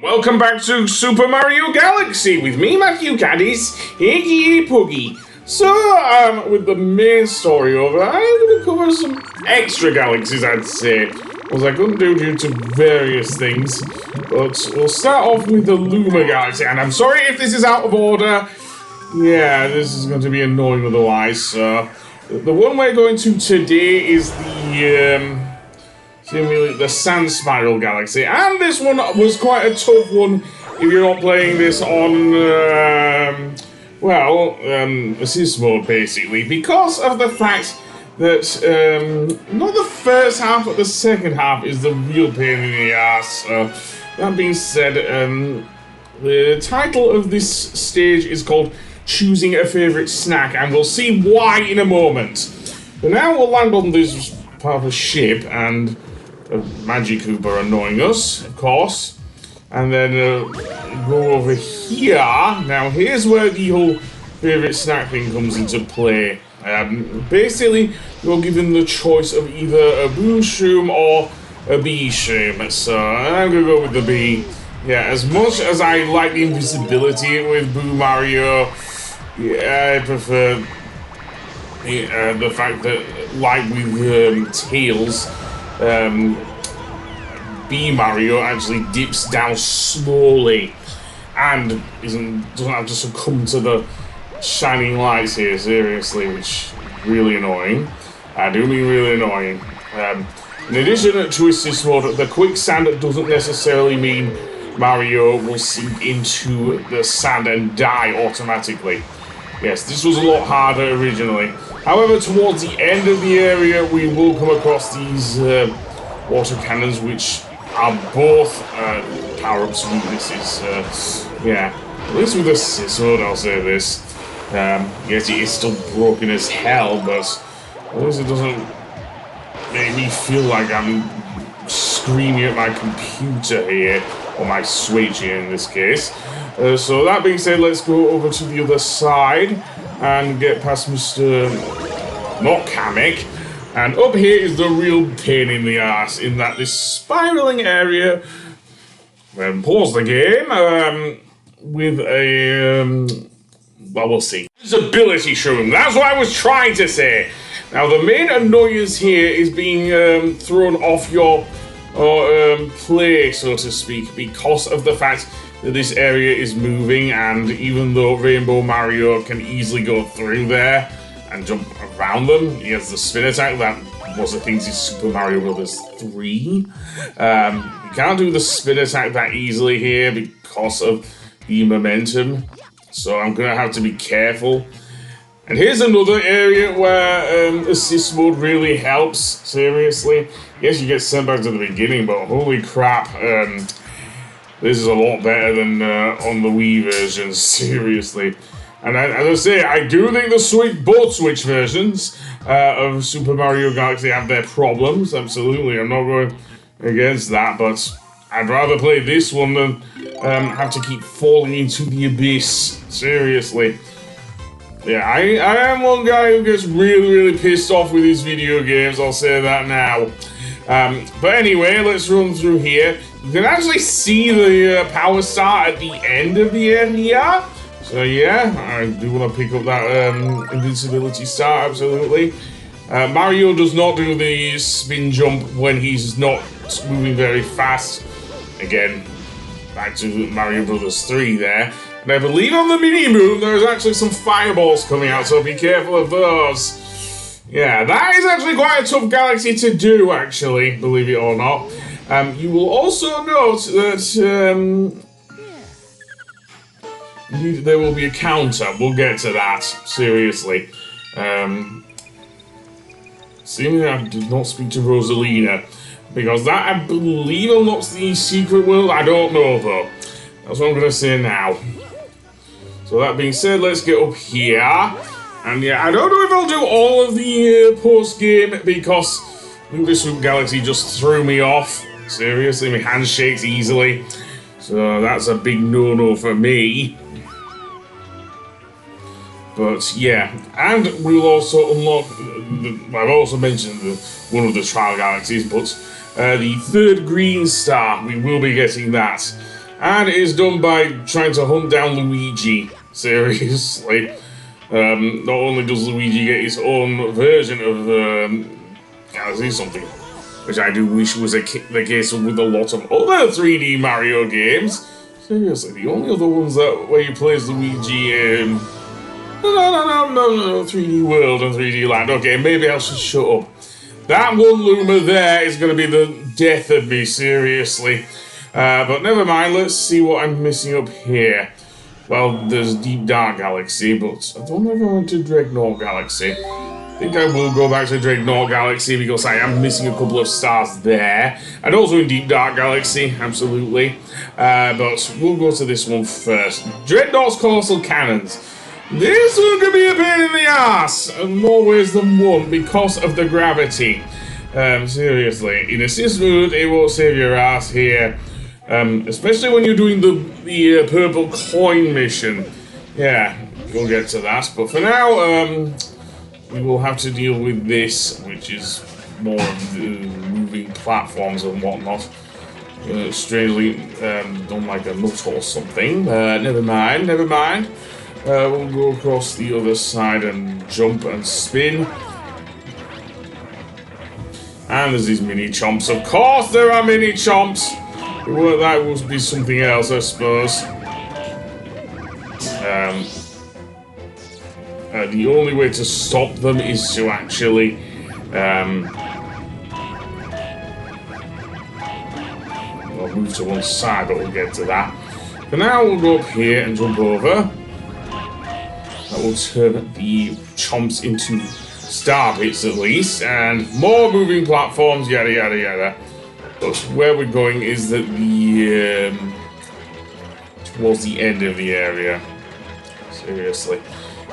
Welcome back to Super Mario Galaxy with me, Matthew Caddies, aka Puggy. So, with the main story over, I'm going to cover some extra galaxies, I'd say, because I couldn't do due to various things. But we'll start off with the Luma Galaxy, and I'm sorry if this is out of order. Yeah, this is going to be annoying otherwise. So, the one we're going to today is the Sand Spiral Galaxy, and this one was quite a tough one if you're not playing this on, assist mode, basically, because of the fact that, not the first half, but the second half is the real pain in the ass. That being said, the title of this stage is called Choosing a Favourite Snack, and we'll see why in a moment. But now we'll land on this part of a ship, and a Magic Cooper annoying us, of course, and then go over here. Now here's where the whole favourite snack thing comes into play. Basically, you're given the choice of either a blue shroom or a bee shroom, so I'm gonna go with the bee. Yeah, as much as I like the invisibility with Blue Mario, yeah, I prefer the fact that, like with Tails, Bee Mario actually dips down slowly and doesn't have to succumb to the shining lights here, seriously, which is really annoying. I do mean really annoying. In addition to assist mode, the quicksand doesn't necessarily mean Mario will sink into the sand and die automatically. Yes, this was a lot harder originally. However, towards the end of the area, we will come across these water cannons, which are both power-ups and weaknesses. Yeah, at least with assist mode, I'll say this. Yes, it is still broken as hell, but at least it doesn't make me feel like I'm screaming at my computer here, or my Switch here in this case. So that being said, let's go over to the other side and get past Mr. Not Kamek. And up here is the real pain in the ass, in that this spiraling area, pause the game, with a, we'll see. Visibility shroom, that's what I was trying to say. Now the main annoyance here is being thrown off your play, so to speak, because of the fact that this area is moving, and even though Rainbow Mario can easily go through there and jump around them, he has the spin attack. That was the things in Super Mario Bros. 3. You can't do the spin attack that easily here because of the momentum, so I'm gonna have to be careful. And here's another area where assist mode really helps, seriously. Yes, you get sent back to the beginning, but holy crap, this is a lot better than on the Wii version, seriously. And as I say, I do think both Switch versions of Super Mario Galaxy have their problems, absolutely. I'm not going against that, but I'd rather play this one than have to keep falling into the abyss, seriously. Yeah, I am one guy who gets really, really pissed off with these video games, I'll say that now. But anyway, let's run through here. You can actually see the power star at the end of the area. So yeah, I do want to pick up that invincibility star, absolutely. Mario does not do the spin jump when he's not moving very fast. Again, back to Mario Bros. 3 there. And I believe on the mini-moon there's actually some fireballs coming out, so be careful of those. Yeah, that is actually quite a tough galaxy to do, actually, believe it or not. You will also note that there will be a counter. We'll get to that, seriously. Seemingly I did not speak to Rosalina, because that, I believe, unlocks the secret world. I don't know, though. That's what I'm going to say now. So that being said, let's get up here. And yeah, I don't know if I'll do all of the post-game, because Lucasfilm Galaxy just threw me off. Seriously, my hand shakes easily. So that's a big no-no for me. But yeah, and we'll also unlock, I've also mentioned one of the trial galaxies, but the third green star, we will be getting that. And it is done by trying to hunt down Luigi. Seriously. Not only does Luigi get his own version of Galaxy something, which I do wish was the case with a lot of other 3D Mario games. Seriously, the only other ones where you play as Luigi in... No, 3D World and 3D Land. Okay, maybe I should shut up. That one Luma there is going to be the death of me, seriously. But never mind, let's see what I'm missing up here. Well, there's Deep Dark Galaxy, but I don't know if I went to Dreadnought Galaxy. I think I will go back to Dreadnought Galaxy because I am missing a couple of stars there. And also in Deep Dark Galaxy, absolutely. But we'll go to this one first. Dreadnought's Colossal Cannons. This one could be a pain in the ass in more ways than one because of the gravity. Seriously, in assist mode, it won't save your ass here. Especially when you're doing the purple coin mission. Yeah, we'll get to that. But for now, we will have to deal with this, which is more of the moving platforms and whatnot. Strangely done like a nut or something. Never mind. We'll go across the other side and jump and spin. And there's these mini chomps. Of course there are mini chomps! Well, that would be something else, I suppose. The only way to stop them is to actually I'll move to one side, but we'll get to that. For now, we'll go up here and jump over. That will turn the chomps into star pits at least, and more moving platforms, yada yada yada. But where we're going is that the towards the end of the area. Seriously.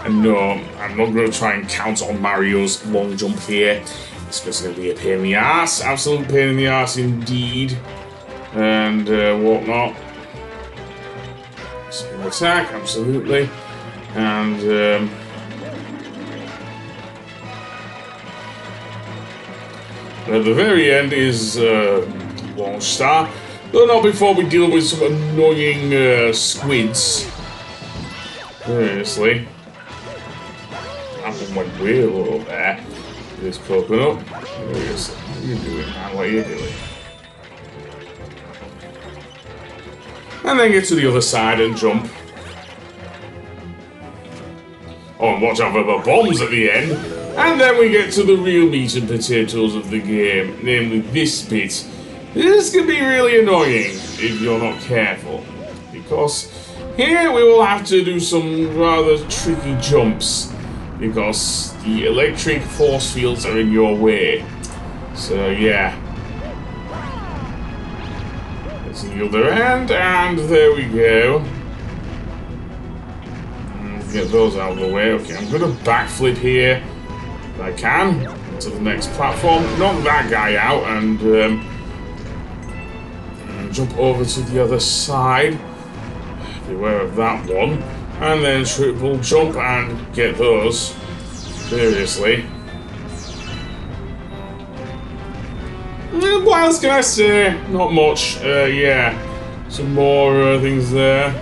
And no, I'm not going to try and count on Mario's long jump here. It's just going to be a pain in the ass. Absolute pain in the ass indeed. And whatnot. Same attack, absolutely. And at the very end is Launch Star. But not before we deal with some annoying squids. Seriously. That one went way low there. This coconut. Seriously. What are you doing, man? What are you doing? And then get to the other side and jump. Oh, and watch out for the bombs at the end. And then we get to the real meat and potatoes of the game, namely this bit. This can be really annoying if you're not careful, because here we will have to do some rather tricky jumps, because the electric force fields are in your way. So yeah. That's the other end, and there we go. Get those out of the way. Okay, I'm going to backflip here if I can to the next platform, knock that guy out, and jump over to the other side. Beware of that one. And then triple jump and get those. Seriously. What else can I say? Not much. Yeah. Some more things there.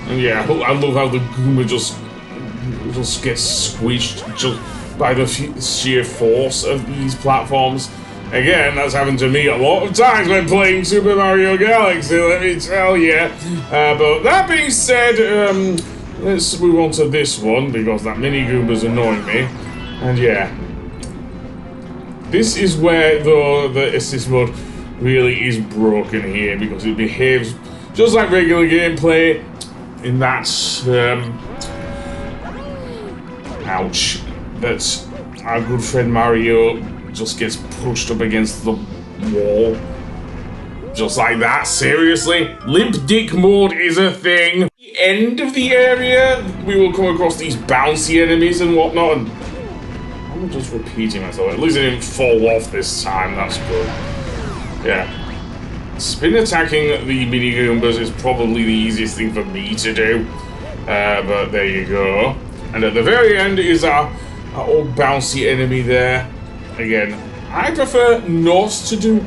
And yeah, I love how the Goomba just gets squished just by the sheer force of these platforms. Again, that's happened to me a lot of times when playing Super Mario Galaxy, let me tell you. But that being said, let's move on to this one, because that mini Goomba's annoying me. And yeah, this is where the assist mode really is broken here, because it behaves just like regular gameplay. In that, ouch, that our good friend Mario just gets pushed up against the wall. Just like that, seriously? Limp Dick mode is a thing. At the end of the area, we will come across these bouncy enemies and whatnot, and I'm just repeating myself. At least I didn't fall off this time, that's good. Yeah. Spin attacking the mini Goombas is probably the easiest thing for me to do, but there you go. And at the very end is our old bouncy enemy there. Again, I prefer not to do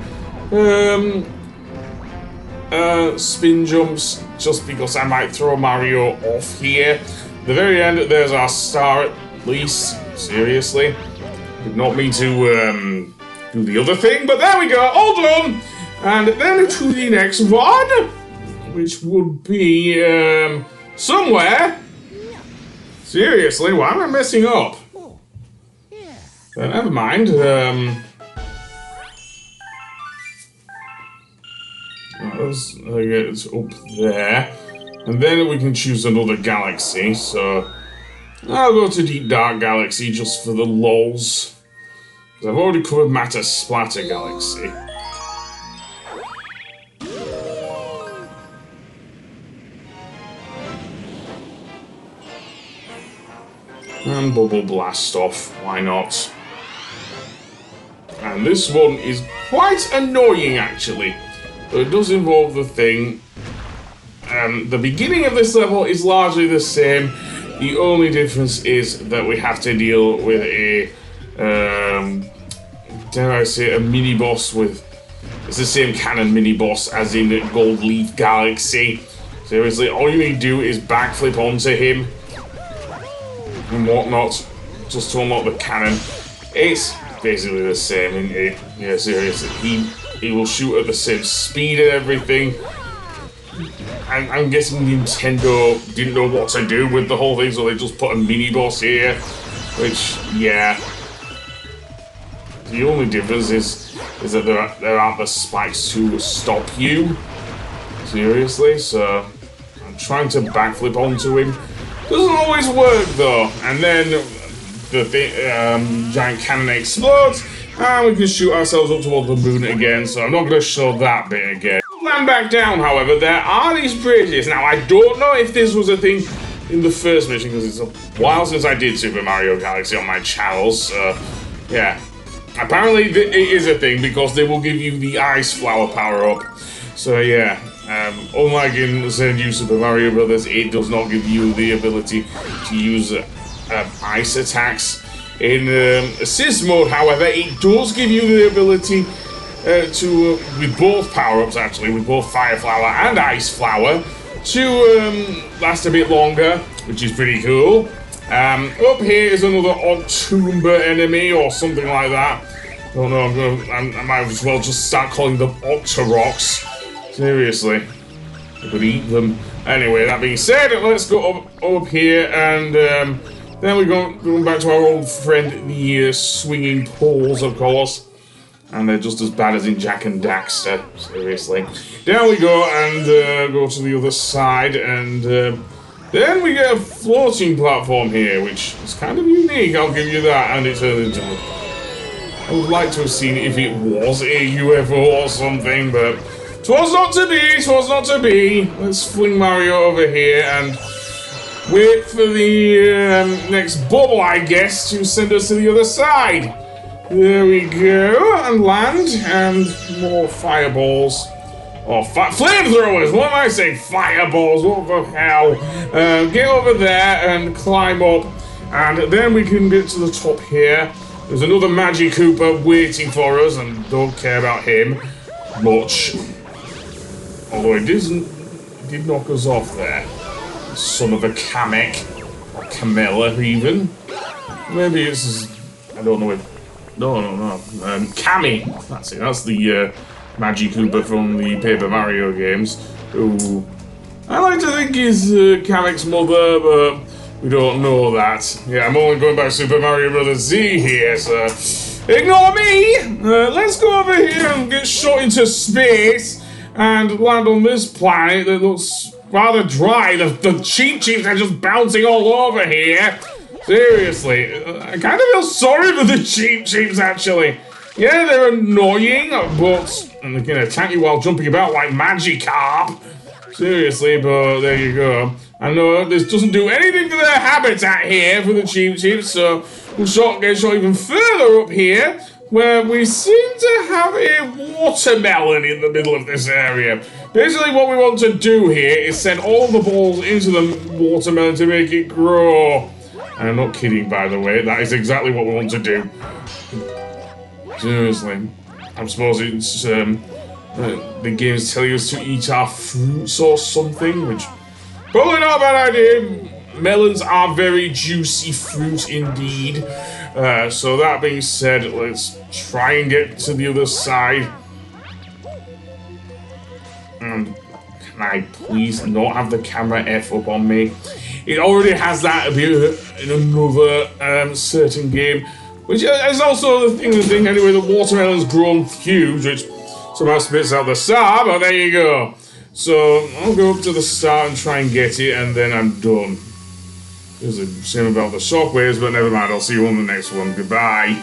spin jumps just because I might throw Mario off here. At the very end, there's our star at least. Seriously. Did not mean to do the other thing, but there we go, all done! And then to the next one, which would be somewhere. Seriously, why am I messing up? Never mind. It's up there. And then we can choose another galaxy, so I'll go to Deep Dark Galaxy just for the lols. Because I've already covered Matter Splatter Galaxy. And Bubble Blast off, why not? And this one is quite annoying actually. But it does involve the thing. The beginning of this level is largely the same. The only difference is that we have to deal with a, dare I say, a mini-boss with... It's the same canon mini-boss as in Gold Leaf Galaxy. Seriously, all you need to do is backflip onto him and whatnot, just to unlock the cannon. It's basically the same, isn't it? Yeah, seriously, he will shoot at the same speed and everything. I'm guessing Nintendo didn't know what to do with the whole thing, so they just put a mini-boss here, which, yeah. The only difference is that there aren't the spikes to stop you. Seriously, so I'm trying to backflip onto him. Doesn't always work though, and then the giant cannon explodes, and we can shoot ourselves up towards the moon again, so I'm not going to show that bit again. Land back down, however, there are these bridges. Now, I don't know if this was a thing in the first mission, because it's a while since I did Super Mario Galaxy on my channels, so yeah. Apparently it is a thing, because they will give you the Ice Flower power-up, so yeah. Unlike in say, New Super Mario Brothers, it does not give you the ability to use ice attacks. In Assist mode, however, it does give you the ability to, with both power-ups actually, with both Fire Flower and Ice Flower, to last a bit longer, which is pretty cool. Up here is another Octoomba enemy or something like that. Oh no, I might as well just start calling them Octoroks. Seriously, I could eat them. Anyway, that being said, let's go up here, and then we're going back to our old friend, the swinging poles, of course. And they're just as bad as in Jak and Daxter, seriously. Down we go, and go to the other side, and then we get a floating platform here, which is kind of unique, I'll give you that, and it's I would like to have seen it if it was a UFO or something, but... 'Twas not to be, 'twas not to be. Let's fling Mario over here and wait for the next bubble, I guess, to send us to the other side. There we go, and land, and more fireballs. Oh, flamethrowers, what am I saying? Fireballs, what the hell? Get over there and climb up, and then we can get to the top here. There's another Magic Koopa waiting for us, and don't care about him much. Although it did knock us off there. Son of a Kamek. Or Camilla, even. Maybe it's... I don't know if... No. Cammy. That's it. That's the Magic Koopa from the Paper Mario games. Who... I like to think is Kamek's mother, but we don't know that. Yeah, I'm only going by Super Mario Bros. Z here, so... Ignore me! Let's go over here and get shot into space. And land on this planet that looks rather dry. The Cheep Cheeps are just bouncing all over here. Seriously, I kind of feel sorry for the Cheep Cheeps, actually. Yeah, they're annoying, but and they can attack you while jumping about like Magikarp. Seriously, but there you go. I know this doesn't do anything for their habitat here for the Cheep Cheeps, so we'll get shot even further up here, where we seem to have a watermelon in the middle of this area. Basically what we want to do here is send all the balls into the watermelon to make it grow. And I'm not kidding, by the way, that is exactly what we want to do. Seriously. I suppose it's The games tell us to eat our fruits or something, which probably not a bad idea. Melons are very juicy fruit indeed. So that being said, let's try and get to the other side. And can I please not have the camera F up on me? It already has that ability in another certain game, which is also the thing anyway. The watermelon's grown huge, which somehow spits out the star, but there you go. So I'll go up to the start and try and get it, and then I'm done. There's a shame about the shockwaves, but never mind. I'll see you on the next one. Goodbye.